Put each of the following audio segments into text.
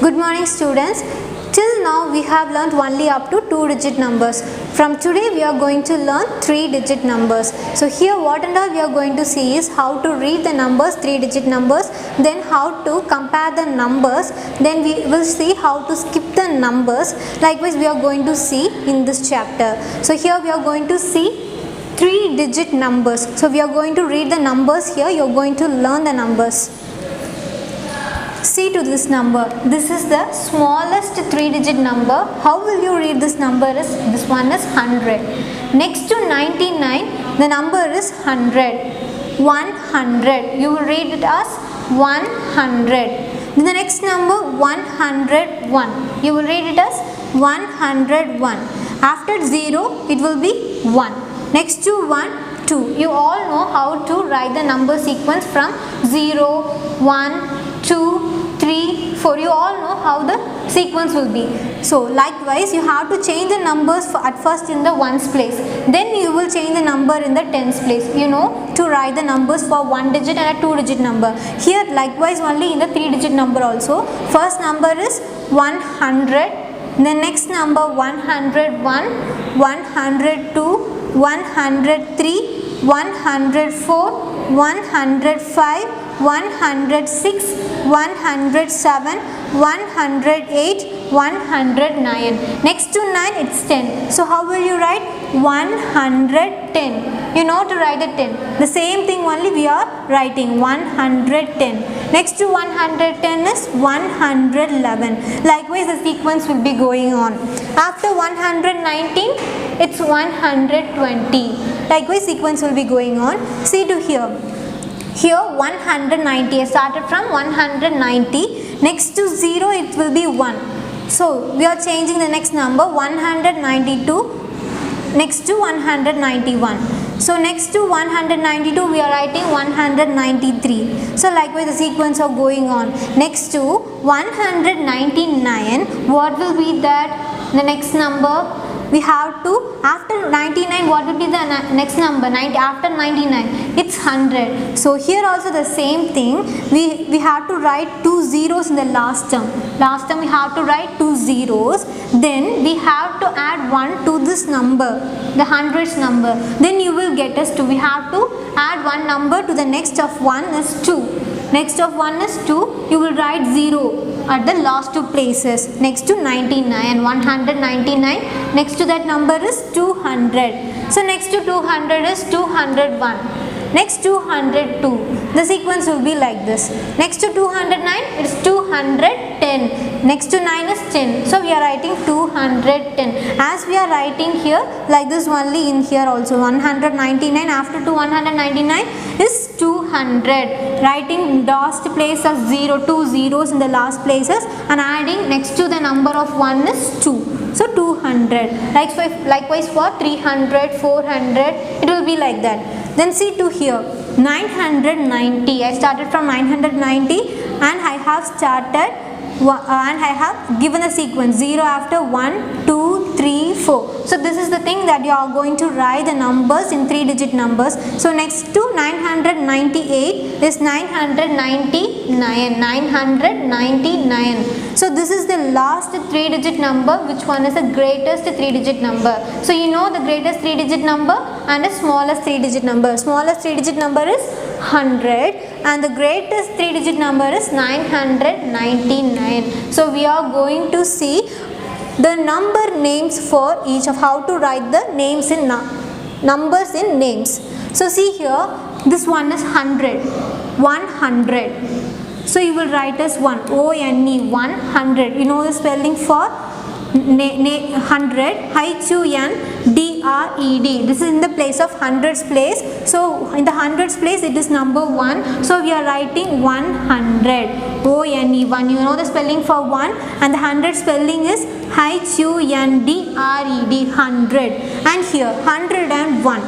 Good morning students. Till now we have learnt only up to 2-digit numbers. From today we are going to learn 3-digit numbers. So here what and all we are going to see is how to read the numbers, 3-digit numbers, then how to compare the numbers, then we will see how to skip the numbers. Likewise we are going to see in this chapter. So here we are going to see 3-digit numbers. So we are going to read the numbers here, you are going to learn the numbers. See to this number. This is the smallest 3-digit number. How will you read this number? This one is 100. Next to 99, the number is 100. 100. You will read it as 100. Then the next number 101. You will read it as 101. After 0, it will be 1. Next to 1, 2. You all know how to write the number sequence from 0, 1, 2, 3, 4. You all know how the sequence will be. So likewise you have to change the numbers at first in the ones place. Then you will change the number in the tens place. You know to write the numbers for 1 digit and a 2-digit number. Here likewise only in the 3-digit number also. First number is 100. The next number 101, 102, 103, 104, 105, 106, 107, 108, 109. Next to 9 it's 10. So how will you write? 110. You know to write the 10. The same thing only we are writing 110. Next to 110 is 111. Likewise the sequence will be going on. After 119 it's 120. Likewise sequence will be going on. See to here. Here 190. I started from 190. Next to 0 it will be 1. So we are changing the next number 192. Next to 191. So next to 192 we are writing 193. So likewise the sequence are going on. Next to 199, what will be that? The next number we have to, after 99 what will be the next number? 90, after 99 it's 100. So here also the same thing, we have to write 2 zeros in the last term. Last term we have to write 2 zeros. Then we have to add 1 to this number, the hundreds number. Then you will get us 2. We have to add 1 number to the next of 1 is 2. Next of 1 is 2. You will write 0 at the last 2 places. Next to 99, 199. Next to that number is 200. So next to 200 is 201. Next 202. The sequence will be like this. Next to 209 it is 210. Next to 9 is 10. So we are writing 210. As we are writing here like this only in here also 199. After 199 is 200. Writing last place as 0, 2 zeros in the last places and adding next to the number of 1 is 2. So 200. Likewise for 300, 400 it will be like that. Then see to here 990. I started from 990 and I have started and I have given a sequence 0 after 1, 2, 3, 4. So this is the thing that you are going to write the numbers in 3-digit numbers. So next to 998 is 999. 999. So this is the last 3-digit number. Which one is the greatest 3-digit number? So you know the greatest 3-digit number and the smallest 3-digit number. Smallest 3-digit number is 100 and the greatest 3-digit number is 999. So we are going to see the number names for each of how to write the names in numbers in names. So see here, this one is 100. 100. So you will write as 1. O-N-E 100. You know the spelling for 100. H-U-N-D-R-E-D. This is in the place of hundreds place. So in the hundreds place it is number 1. So we are writing 100. O-N-E 1. You know the spelling for 1 and the 100 spelling is H-U-N-D-R-E-D 100. And here 101.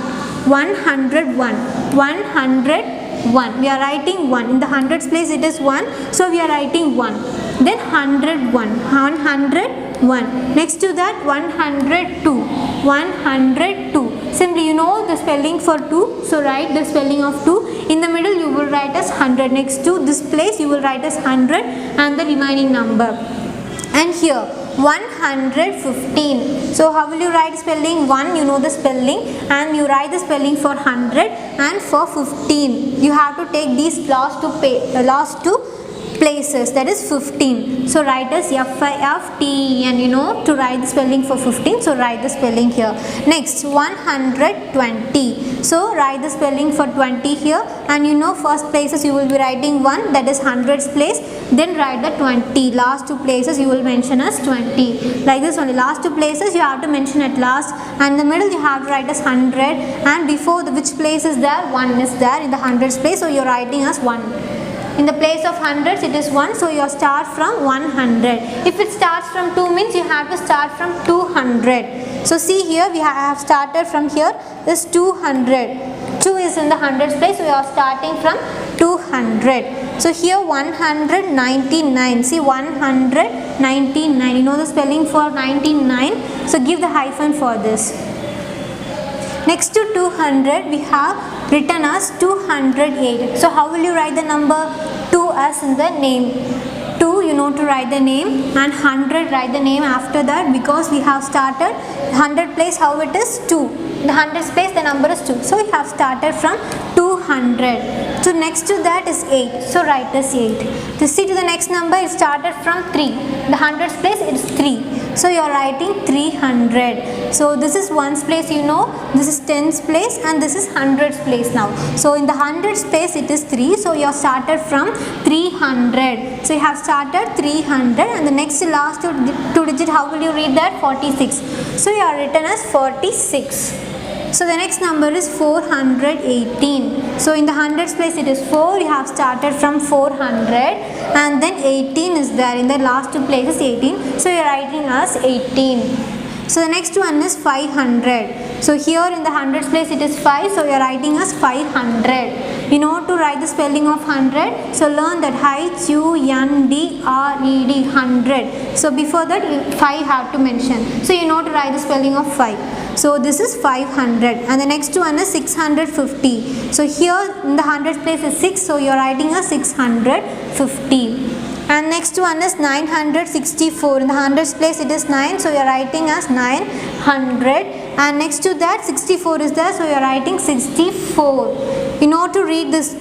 101. 101. We are writing 1. In the hundreds place it is 1. So we are writing 1. Then 101. 101. Next to that 102. 102. Simply you know the spelling for 2. So write the spelling of 2. In the middle you will write as 100. Next to this place you will write as 100 and the remaining number. And here 115. So how will you write spelling? 1, you know the spelling, and you write the spelling for 100, and for 15 you have to take these last two places, that is 15. So write as F-I-F-T-E-N, you know to write the spelling for 15. So write the spelling here. Next 120. So write the spelling for 20 here, and you know first places you will be writing 1, that is 100's place. Then write the 20. Last two places you will mention as 20. Like this only. Last two places you have to mention at last, and the middle you have to write as 100. And before which place is there? 1 is there in the 100's place. So you are writing as 1. In the place of hundreds it is 1, so you start from 100. If it starts from 2 means you have to start from 200. So see here we have started from here, this 200. 2 is in the hundreds place, so we are starting from 200. So here 199. See 199. You know the spelling for 99. So give the hyphen for this. Next to 200 we have written as 208. So how will you write the number 2 as in the name? 2 you know to write the name, and 100 write the name after that, because we have started 100 place how it is 2. In the 100's place the number is 2. So we have started from 200. So next to that is 8. So write as 8. To see to the next number, it started from 3. The 100's place it is 3. So you are writing 300. So this is 1's place, you know, this is 10's place, and this is 100's place now. So in the 100's place it is 3. So you have started from 300. So you have started 300, and the next last two digit, how will you read that? 46. So you are written as 46. So the next number is 418. So in the 100's place it is 4. You have started from 400, and then 18 is there in the last two places, 18. So you are writing as 18. So the next one is 500. So here in the 100's place it is 5. So you are writing as 500. You know to write the spelling of 100. So learn that H-U-N-D-R-E-D, 100. So before that 5 have to mention. So you know to write the spelling of 5. So this is 500, and the next one is 650. So here in the 100's place is 6. So you are writing as 650. And next one is 964. In the 100's place it is 9. So you are writing as 900. And next to that 64 is there. So you are writing 64. You know to read this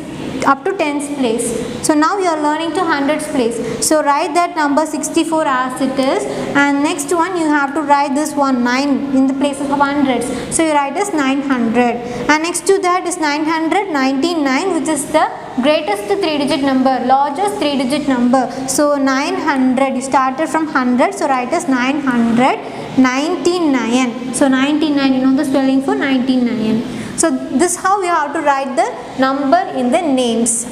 up to 10's place. So now you are learning to 100's place. So write that number 64 as it is, and next one you have to write this one 9 in the place of hundreds. So you write as 900, and next to that is 999, which is the greatest 3-digit number, largest 3-digit number. So 900, you started from 100, so write as 999. So 99, you know the spelling for 99. So this is how we have to write the number in the names.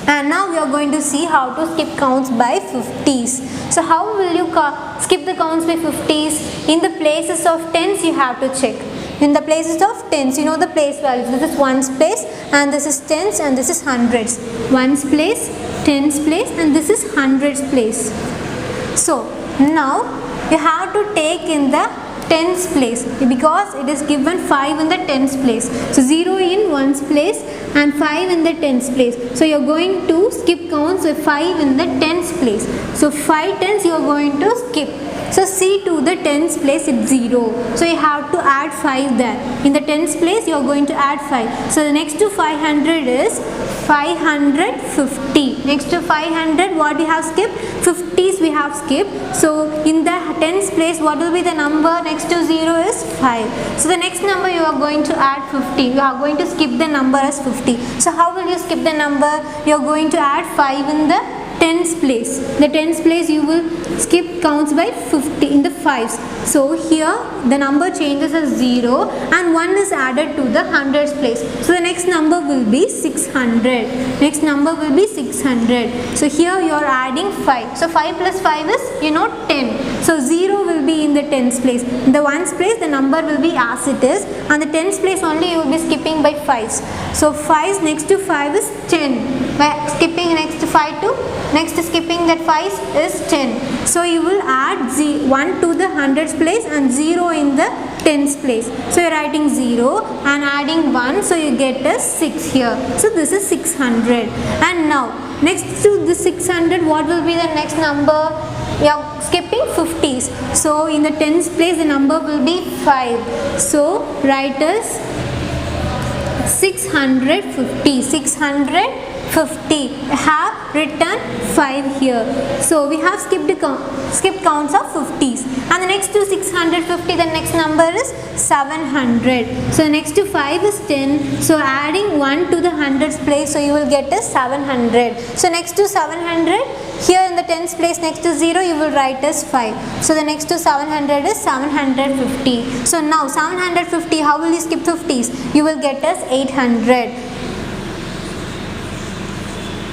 And now we are going to see how to skip counts by 50s. So how will you skip the counts by 50s? In the places of tens you have to check. In the places of tens, you know the place values. This is 1's place, and this is tens, and this is hundreds. 1's place, 10's place, and this is 100's place. So now you have to take in the tens place, because it is given 5 in the tens place. So 0 in 1's place and 5 in the tens place. So you are going to skip counts with 5 in the tens place. So 5 tens you are going to skip. So see to the tens place it's 0. So you have to add 5 there. In the tens place you are going to add 5. So the next to 500 is 550. Next to 500 what we have skipped? 50s we have skipped. So in the tens place what will be the number next to 0 is 5. So the next number you are going to add 50. You are going to skip the number as 50. So how will you skip the number? You are going to add 5 in the tens place. The tens place you will skip counts by 50 in the 5s. So here the number changes as 0 and 1 is added to the hundreds place. So the next number will be 600. Next number will be 600. So here you are adding 5. So 5 plus 5 is 10. So 0 will be in the tens place. In the ones place the number will be as it is, and the tens place only you will be skipping by 5s. So 5s next to 5 is 10. By skipping next to 5 to next skipping that 5 is 10. So you will add 1 to the hundreds place and 0 in the tens place. So you are writing 0 and adding 1, so you get a 6 here. So this is 600. And now next to the 600, what will be the next number? We are skipping 50s. So in the tens place, the number will be 5. So write as 650. 650. Have written 5 here. So we have skipped counts of 50s. And the next to 650, the next number is 700. So next to 5 is 10. So adding 1 to the hundreds place, so you will get a 700. So next to 700, here in the tens place next to 0, you will write as 5. So the next to 700 is 750. So now 750, how will you skip 50s? You will get as 800.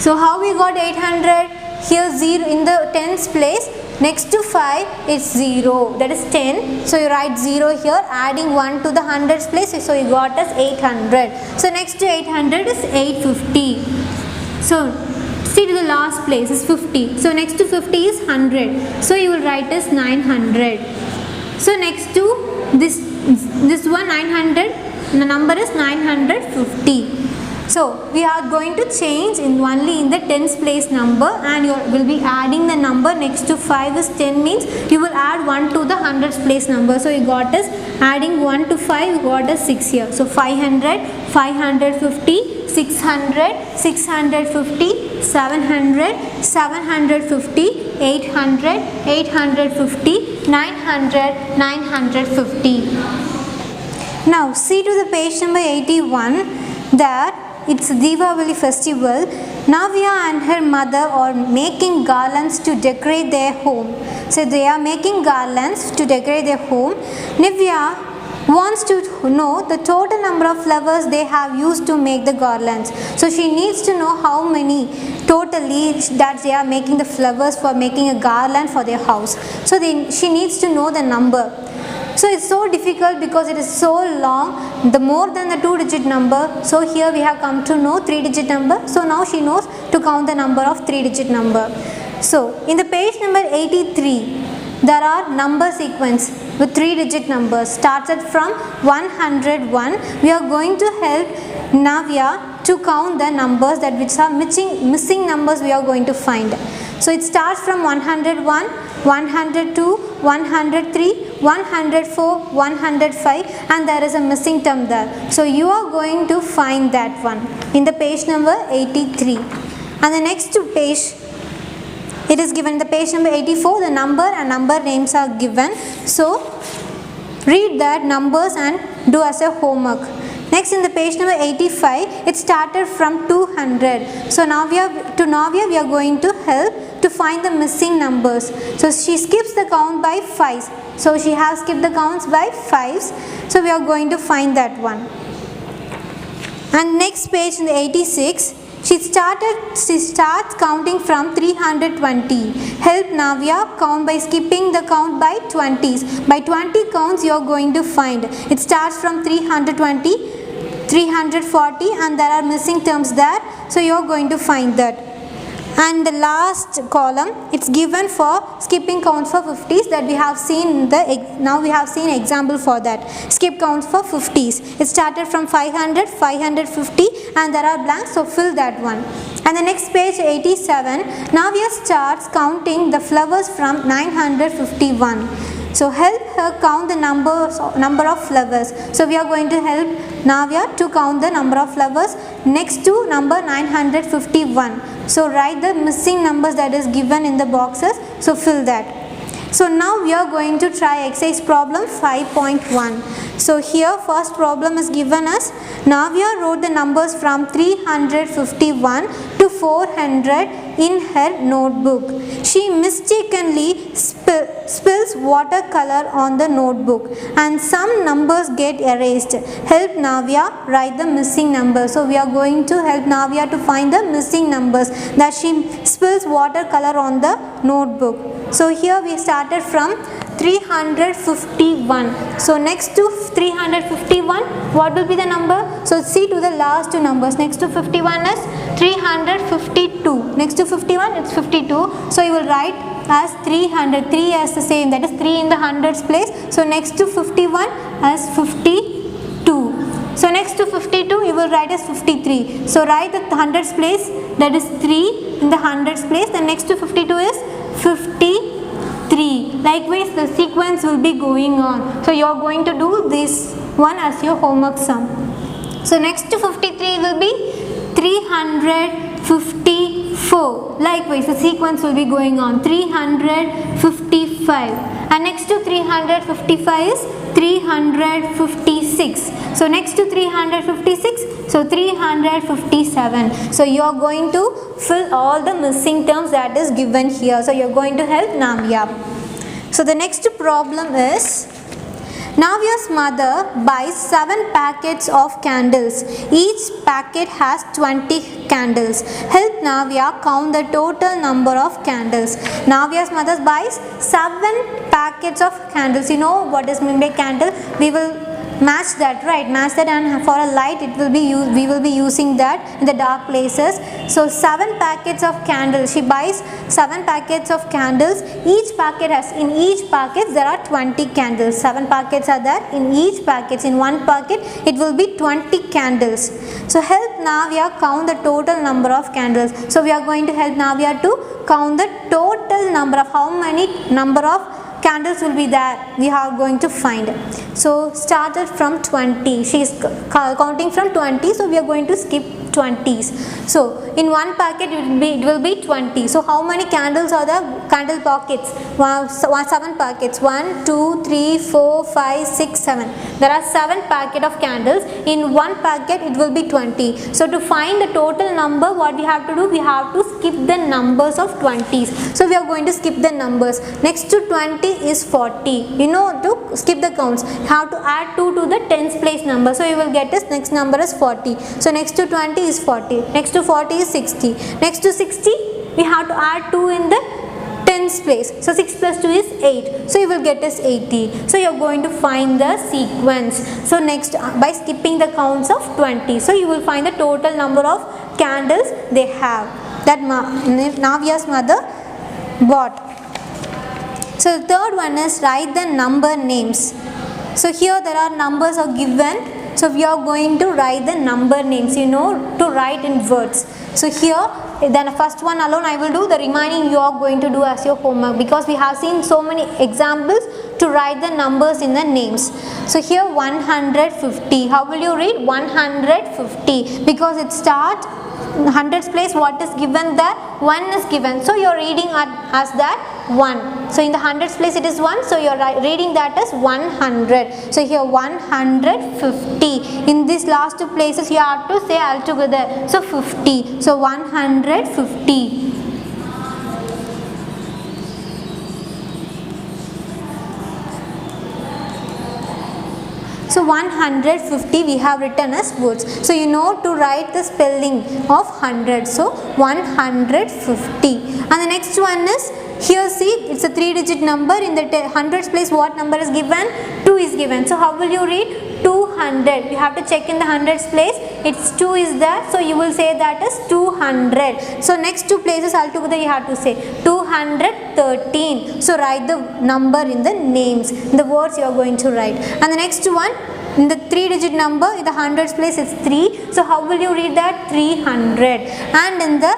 So how we got 800? Here 0 in the tens place, next to 5 is 0, that is 10. So you write 0 here, adding 1 to the hundreds place, so you got as 800. So next to 800 is 850. So see to the last place is 50. So next to 50 is 100. So you will write as 900. So next to this one 900, the number is 950. So we are going to change only in the tens place number, and you will be adding the number next to 5 is 10, means you will add 1 to the hundreds place number. So you got us adding 1 to 5, you got us 6 here. So 500, 550, 600, 650, 700, 750, 800, 850, 900, 950. Now see to the page number 81, that it's Deepavali festival. Navya and her mother are making garlands to decorate their home. So they are making garlands to decorate their home. Nivya wants to know the total number of flowers they have used to make the garlands. So she needs to know how many totally that they are making the flowers for making a garland for their house. So she needs to know the number. So it's so difficult because it is so long, the more than the 2-digit number. So here we have come to know 3-digit number. So now she knows to count the number of 3-digit number. So in the page number 83, there are number sequence with 3-digit numbers. Started from 101. We are going to help Navya to count the numbers that which are missing numbers we are going to find. So it starts from 101, 102, 103, 104, 105, and there is a missing term there. So you are going to find that one in the page number 83. And the next page, it is given the page number 84, the number and number names are given. So read that numbers and do as a homework. Next in the page number 85, it started from 200. So Navya we are going to help to find the missing numbers. So she skips the count by 5s. So she has skipped the counts by 5s. So we are going to find that one. And next page in the 86, she starts counting from 320. Help Navya count by skipping the count by 20s. By 20 counts you are going to find. It starts from 320, 340, and there are missing terms there. So you are going to find that. And the last column, it's given for skipping counts for 50s that we have seen now we have seen example for that. Skip counts for 50s. It started from 500, 550, and there are blanks, so fill that one. And the next page 87, Navya starts counting the flowers from 951. So help her count the number of flowers. So we are going to help Navya to count the number of flowers next to number 951. So write the missing numbers that is given in the boxes. So fill that. So now we are going to try exercise problem 5.1. So here first problem is given as Navya wrote the numbers from 351 to 400 in her notebook. She mistakenly spills watercolor on the notebook and some numbers get erased. Help Navya write the missing numbers. So we are going to help Navya to find the missing numbers that she spills watercolor on the notebook. So here we started from 351. So next to 351, what will be the number? So see to the last two numbers. Next to 51 is 352. Next to 51, it's 52. So you will write as 300, 3 as the same, that is 3 in the hundreds place. So next to 51 as 52. So next to 52 you will write as 53. So write the hundreds place, that is 3 in the hundreds place, and next to 52 is 53. Likewise the sequence will be going on. So you are going to do this one as your homework sum. So next to 53 will be 354. Likewise the sequence will be going on. 355, and next to 355 is 356. So next to 356, so 357. So you are going to fill all the missing terms that is given here. So you are going to help Navya. So the next problem is, Navya's mother buys 7 packets of candles. Each packet has 20 candles. Help Navya count the total number of candles. Navya's mother buys 7 packets of candles. You know what is meant by candle? We will match that, right? Match that, and for a light it will be we will be using that in the dark places. So 7 packets of candles. She buys 7 packets of candles. Each packet has, in each packet there are 20 candles. 7 packets are there. In each packet, in one packet it will be 20 candles. So help Navya count the total number of candles. So we are going to help Navya to count the total number of, how many number of candles will be there, we are going to find. So started from 20, she is counting from 20, so we are going to skip 20s. So in one packet it will be 20. So how many candles are the candle pockets? 7 packets. 1, 2, 3, 4, 5, 6, 7. There are 7 packet of candles. In one packet it will be 20. So to find the total number, what we have to do? We have to skip the numbers of 20s. So we are going to skip the numbers. Next to 20 is 40. You know, to skip the counts, you have to add 2 to the tens place number. So you will get this next number is 40. So next to 20 is 40. Next to 40 is 60. Next to 60 we have to add 2 in the tens place. So 6 plus 2 is 8. So you will get as 80. So you are going to find the sequence. So next, by skipping the counts of 20, so you will find the total number of candles they have, that Navya's mother bought. So the third one is write the number names. So here there are numbers are given. So we are going to write the number names, you know, to write in words. So here, then first one alone I will do, the remaining you are going to do as your homework, because we have seen so many examples to write the numbers in the names. So here 150, how will you read 150? Because it starts hundreds place, what is given there? 1 is given. So you are reading as that 1. So in the hundreds place it is 1. So you are reading that as 100. So here 150. In these last 2 places you have to say altogether. So 50. So 150. So 150 we have written as words. So you know to write the spelling of 100. So 150. And the next one is, here see, it's a 3-digit number. In the hundreds place what number is given? 2 is given. So how will you read? 200. You have to check in the hundreds place. It's 2 is there. So you will say that as 200. So next 2 places altogether you have to say 213. So write the number in the names, in the words you are going to write. And the next one, in the 3-digit number, in the hundreds place it's 3. So how will you read that? 300. And in the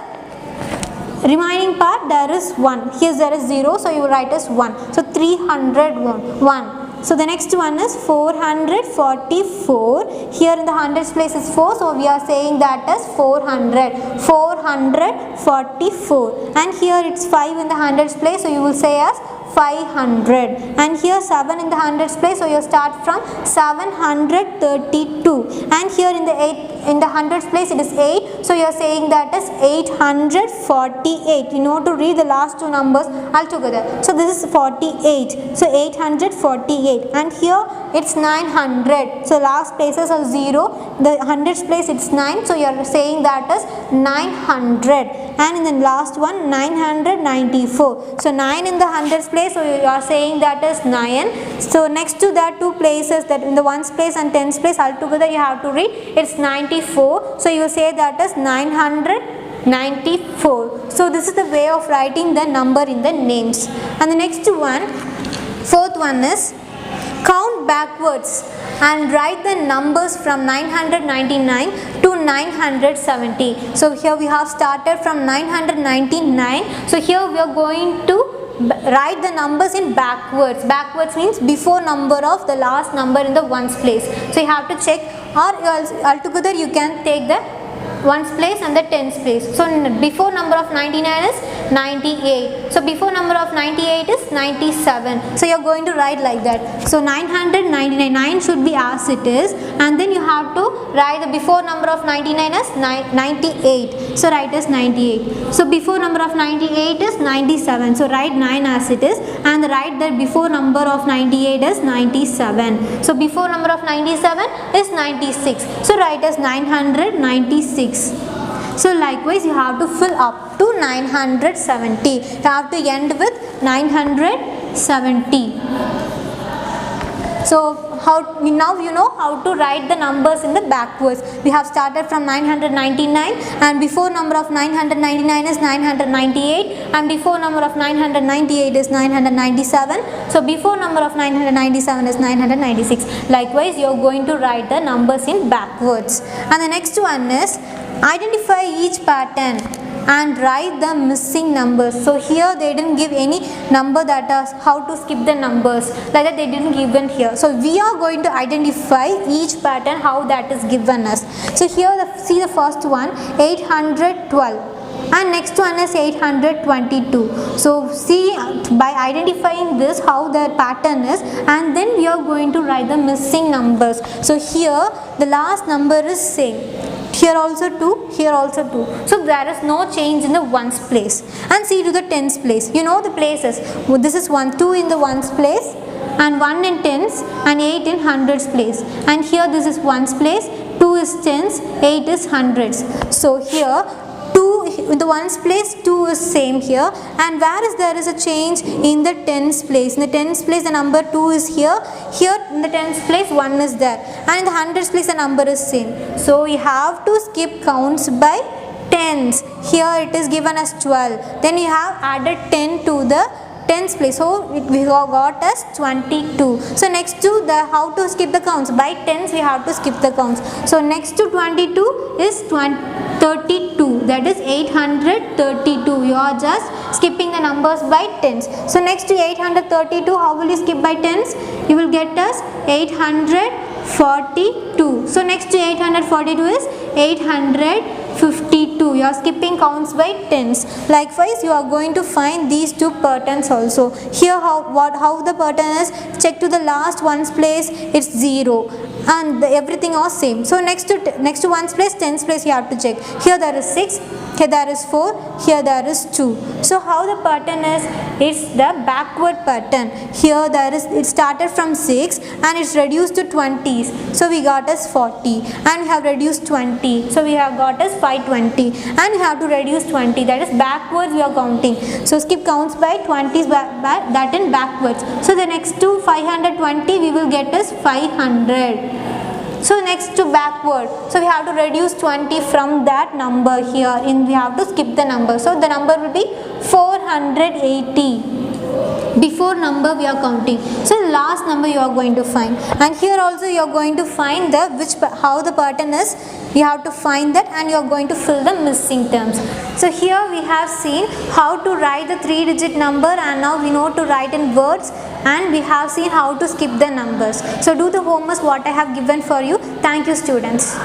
remaining part there is 1. Here there is 0. So you will write as 1. So 301. So the next one is 444. Here in the hundreds place is 4. So we are saying that as 400. 444. And here it's 5 in the hundreds place. So you will say as 500. And here 7 in the hundreds place. So you start from 732. And here in the 8 in the hundreds place it is 8. So you are saying that as 848. You know to read the last 2 numbers altogether. So this is 48. So 848. And here it's 900. So last places are 0. The hundreds place it's 9. So you are saying that as 900. And in the last one 994. So 9 in the hundreds place. So you are saying that as 9. So next to that 2 places, that in the ones place and tens place altogether you have to read it's 94. So you say that as 994. 94. So this is the way of writing the number in the names. And the next one, fourth one is count backwards and write the numbers from 999 to 970. So here we have started from 999. So here we are going to write the numbers in backwards. Backwards means before number of the last number in the ones place. So you have to check, or altogether you can take the ones place and the tens place. So before number of 99 is 98. So before number of 98 is 97. So you are going to write like that. So 999 should be as it is, and then you have to write the before number of 99 as 98. So write as 98. So before number of 98 is 97. So write 9 as it is, and write the before number of 98 is 97. So before number of 97 is 96. So write as 996. So likewise you have to fill up to 970. You have to end with 970. So now you know how to write the numbers in the backwards. We have started from 999, and before number of 999 is 998, and before number of 998 is 997. So before number of 997 is 996. Likewise you are going to write the numbers in backwards. And the next one is identify each pattern and write the missing numbers. So here they didn't give any number, that is how to skip the numbers, like that they didn't give in here. So we are going to identify each pattern how that is given us. So here see the first one, 812, and next one is 822. So see by identifying this how the pattern is, and then we are going to write the missing numbers. So here the last number is same. Here also 2, here also 2. So there is no change in the ones place. And see to the tens place. You know the places. This is 1, 2 in the ones place, and 1 in tens, and 8 in hundreds place. And here this is ones place, 2 is tens, 8 is hundreds. So here 2 in the ones place, 2 is same here, and where is there is a change in the tens place. In the tens place the number 2 is here, here in the tens place 1 is there, and in the hundreds place the number is same. So we have to skip counts by tens. Here it is given as 12, then you have added 10 to the tens place, so we have got as 22. So next to the how to skip the counts by tens, we have to skip the counts. So next to 22 is 32, that is 832. You are just skipping the numbers by tens. So next to 832, how will you skip by tens? You will get as 842. So next to 842 is 852. You are skipping counts by tens. Likewise you are going to find these two patterns also. Here how the pattern is, check to the last ones place, it's 0, and everything are same. So next to ones place, tens place you have to check. Here there is 6, here there is 4, here there is 2. So how the pattern is, it's the backward pattern. Here there is, it started from 6 and it's reduced to 20s. So we got as 40, and we have reduced 20. So we have got as 520, and we have to reduce 20. That is backwards we are counting. So skip counts by 20s that in backwards. So the next to 520 we will get as 500. So next to backward, so we have to reduce 20 from that number here, we have to skip the number. So the number will be 480. Before number we are counting. So the last number you are going to find, and here also you are going to find the how the pattern is. You have to find that, and you are going to fill the missing terms. So here we have seen how to write the 3-digit number, and now we know to write in words, and we have seen how to skip the numbers. So do the homework what I have given for you. Thank you students.